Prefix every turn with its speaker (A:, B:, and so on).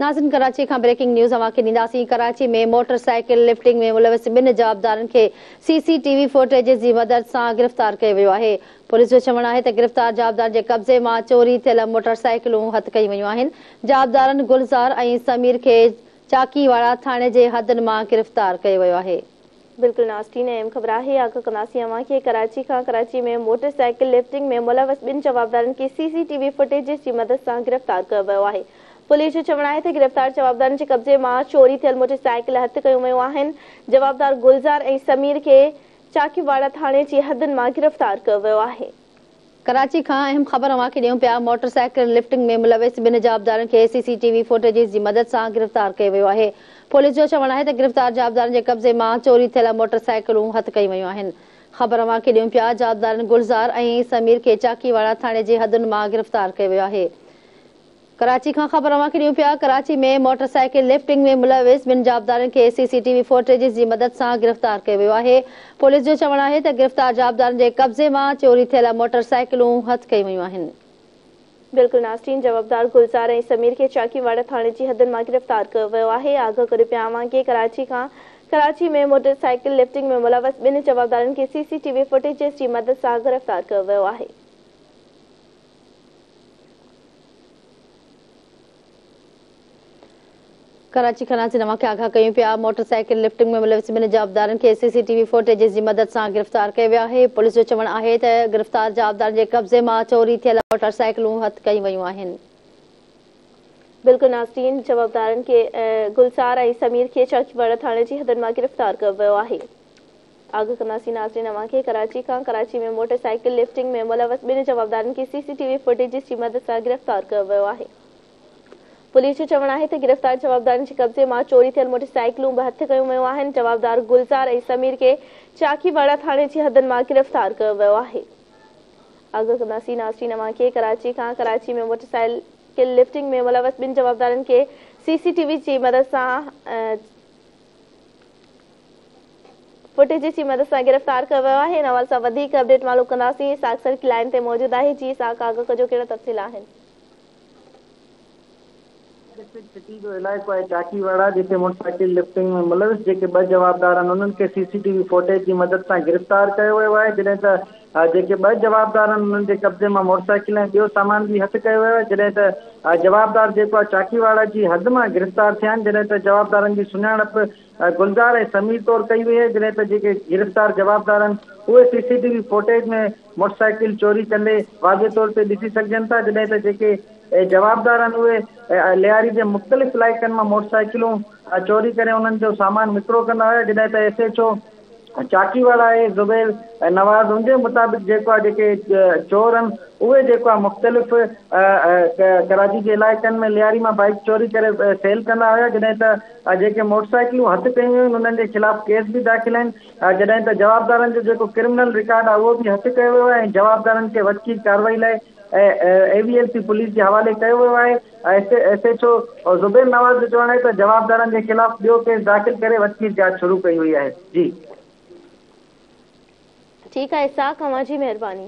A: नाज़िन कराची खां breaking news अवां खे ॾींदासीं। कराची में मोटरसाइकिल लिफ्टिंग में मुलविस ॿिनि जवाबदारनि खे CCTV फुटेज जी मदद सां गिरफ़्तार कयो वियो आहे। पुलिस जो चवणु आहे त गिरफ़्तार जवाबदार जे कब्ज़े मां चोरी थियल मोटरसाइकिलूं हथ कयूं वयूं आहिनि। जवाबदारनि गुलज़ार ऐं समीर खे चाकीवाड़ा थाणे जे हदनि मां गिरफ़्तार कयो वियो आहे।
B: बिल्कुल नास्तीन अहम ख़बर है। आगे कंदासीं अवां खे कराची में मोटरसाइकिल लिफ्टिंग में मुलविस ॿिनि जवाबदारनि खे CCTV फुटेज जी मदद सां गिरफ़्तार कयो वियो आहे। पुलिस जो चवणु आहे त गिरफ़्तार जवाबदारनि जे कब्ज़े मां चोरी थियल मोटरसाइकिल हथ कयूं वयूं आहिनि। जवाबदार गुलज़ार ऐं समीर खे चाकीवाड़ा थाणे जी हदनि मां गिरफ़्तार कयो वियो आहे।
A: कराची खां अहम ख़बर अवां खे ॾियूं पिया। मोटरसाइकिल लिफ्टिंग में मुलविस ॿिनि जवाबदारनि खे CCTV फुटेज जी मदद सां गिरफ़्तार कयो वियो आहे। पुलिस जो चवणु आहे त गिरफ़्तार जवाबदारनि जे कब्ज़े मां चोरी थियल मोटरसाइकिलूं हथ कयूं वयूं आहिनि। ख़बर अवां खे ॾियूं पिया। जवाबदारनि गुलज़ार ऐं समीर खे चाकीवाड़ा थाणे जे हदुनि मां गिरफ़्तार कयो वियो आहे। कराची खां ख़बर अवां खे ॾियूं पिया। कराची में मोटरसाइकिल लिफ्टिंग में मुलविस ॿिनि जवाबदारनि खे CCTV फुटेज जी मदद सां गिरफ़्तार कयो वियो आहे। पुलिस जो चवणु आहे त गिरफ़्तार जवाबदारनि जे कब्ज़े मां चोरी थियल मोटरसाइकिलूं हथ कयूं वयूं आहिनि।
B: बिल्कुल नास्तीन जवाबदार गुलज़ार ऐं समीर खे चाकीवाड़ा थाणे जी हदनि मां गिरफ़्तार कयो वियो आहे। आगाह करे पिया अवां खे कराची में मोटरसाइकिल लिफ्टिंग में मुलविस ॿिनि जवाबदारनि खे CCTV फुटेज जी मदद सां गिरफ़्तार कयो वियो आहे।
A: कराची खां नाज़िन अवां खे आगाह कयूं पिया। मोटरसाइकिल लिफ्टिंग में मुलविस ॿिनि जवाबदारनि खे CCTV फुटेज जी मदद सां गिरफ़्तार कयो वियो आहे। पुलिस जो चवणु आहे त गिरफ़्तार जवाबदारनि जे कब्ज़े मां चोरी थियल मोटरसाइकिलूं हथ कयूं वयूं आहिनि।
B: बिल्कुल नास्तीन जवाबदारनि खे गुलज़ार ऐं समीर खे चाकीवाड़ा थाणे जी हदनि मां गिरफ़्तार कयो वियो आहे। आगाह कंदासीं नाज़िन अवां खे कराची में मोटरसाइकिल लिफ्टिंग में मुलविस ॿिनि जवाबदारनि खे CCTV फुटेज जी मदद सां गिरफ़्तार कयो वियो आहे। पुलिस जो चवणु आहे त गिरफ़्तार जवाबदारनि जे कब्ज़े मां चोरी थियल मोटरसाइकिलूं बि हथ कयूं वयूं आहिनि। जवाबदार गुलज़ार ऐं समीर खे चाकीवाड़ा थाणे जी हदनि मां गिरफ़्तार कयो वियो आहे। आगाह कंदासीं नाज़रीन अवां खे कराची में मोटरसाइकिल लिफ्टिंग में मुलविस ॿिनि जवाबदारनि खे CCTV जी मदद सां फुटेज जी मदद सां गिरफ़्तार कयो वियो आहे। इन हवाले सां वधीक अपडेट मालूम कंदासीं। साग सर की लाइन ते मौजूद आहे। जी साग आगाह कजो, कहिड़ा तफ़सील आहिनि?
C: सिटी जो इलाइक़ो आहे चाकीवाड़ा, जिते मोटरसाइकिल लिफ्टिंग में मुलविस जेके ॿ जवाबदार आहिनि उन्हनि खे CCTV फुटेज जी मदद सां गिरफ़्तार कयो वियो आहे। जॾहिं त जेके ॿ जवाबदार आहिनि उन्हनि जे कब्ज़े मां मोटरसाइकिल ऐं ॿियो सामान बि हथ कयो वियो आहे। जॾहिं त जवाबदार जेको आहे चाकीवाड़ा जी हद मां गिरफ़्तार थिया आहिनि। जॾहिं त जवाबदारनि जी सुञाणप गुलज़ार ऐं समीर तौरु कई वई आहे। जॾहिं त जेके गिरफ़्तार जवाबदार आहिनि उहे CCTV फुटेज में मोटरसाइकिल चोरी कंदे वाज़े तौर ते ॾिसी सघजनि था। जॾहिं त जेके जवाबदार आहिनि उहे लियारी जे मुख़्तलिफ़ इलाइक़नि मां मोटरसाइकिलूं चोरी करे उन्हनि जो सामान विकिरो कंदा हुआ। जॾहिं त SHO चाकीवाड़ा आहे ज़ुबैर नवाज़, उनजे मुताबिक़ जेको आहे जेके चोर आहिनि उहे जेको आहे मुख़्तलिफ़ कराची जे इलाइक़नि में लियारी मां बाइक चोरी करे सेल कंदा हुआ। जॾहिं त जेके मोटरसाइकिलूं हथ कयूं वियूं आहिनि उन्हनि जे ख़िलाफ़ केस बि दाख़िल आहिनि। जॾहिं त जवाबदारनि जो जेको क्रिमिनल रिकॉर्ड आहे उहो बि हथ कयो वियो आहे ऐं जवाबदारनि खे वधीक कार्रवाई लाइ AVLP पुलिस जे हवाले कयो वियो आहे। SHO ज़ुबैर नवाज़ जो चवणु आहे त जवाबदारनि जे ख़िलाफ़ ॿियो केस दाख़िल करे वधीक जांच शुरू कई वई आहे। जी
B: ठीकु आहे, साक अवां जी महिरबानी।